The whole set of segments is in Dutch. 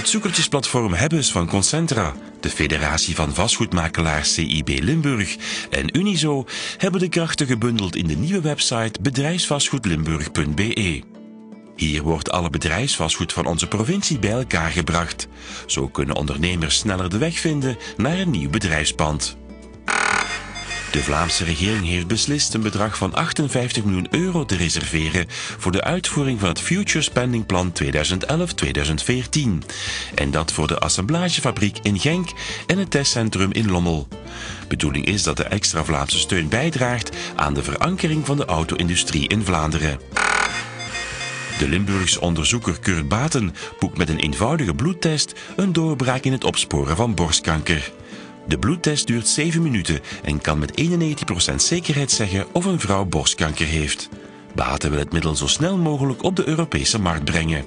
Het zoekertjesplatform Hebbes van Concentra, de Federatie van Vastgoedmakelaars CIB Limburg en Unizo hebben de krachten gebundeld in de nieuwe website bedrijfsvastgoedlimburg.be. Hier wordt alle bedrijfsvastgoed van onze provincie bij elkaar gebracht. Zo kunnen ondernemers sneller de weg vinden naar een nieuw bedrijfspand. De Vlaamse regering heeft beslist een bedrag van 58 miljoen euro te reserveren voor de uitvoering van het Future Spending Plan 2011-2014. En dat voor de assemblagefabriek in Genk en het testcentrum in Lommel. Bedoeling is dat de extra Vlaamse steun bijdraagt aan de verankering van de auto-industrie in Vlaanderen. De Limburgse onderzoeker Kurt Baten boekt met een eenvoudige bloedtest een doorbraak in het opsporen van borstkanker. De bloedtest duurt 7 minuten en kan met 91% zekerheid zeggen of een vrouw borstkanker heeft. Baten wil het middel zo snel mogelijk op de Europese markt brengen.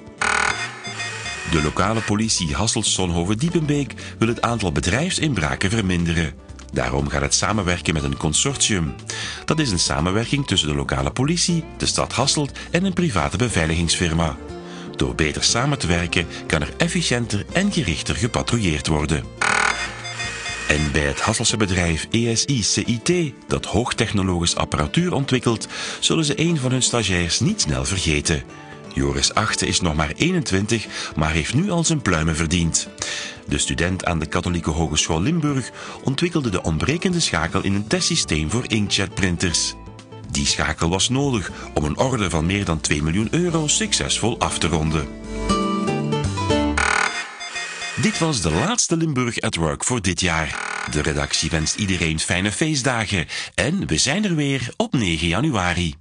De lokale politie Hasselt-Zonhoven-Diepenbeek wil het aantal bedrijfsinbraken verminderen. Daarom gaat het samenwerken met een consortium. Dat is een samenwerking tussen de lokale politie, de stad Hasselt en een private beveiligingsfirma. Door beter samen te werken kan er efficiënter en gerichter gepatrouilleerd worden. En bij het Hasselse bedrijf ESI-CIT, dat hoogtechnologisch apparatuur ontwikkelt, zullen ze een van hun stagiairs niet snel vergeten. Joris Achte is nog maar 21, maar heeft nu al zijn pluimen verdiend. De student aan de Katholieke Hogeschool Limburg ontwikkelde de ontbrekende schakel in een testsysteem voor inkjetprinters. Die schakel was nodig om een order van meer dan 2 miljoen euro succesvol af te ronden. Dit was de laatste Limburg at Work voor dit jaar. De redactie wenst iedereen fijne feestdagen en we zijn er weer op 9 januari.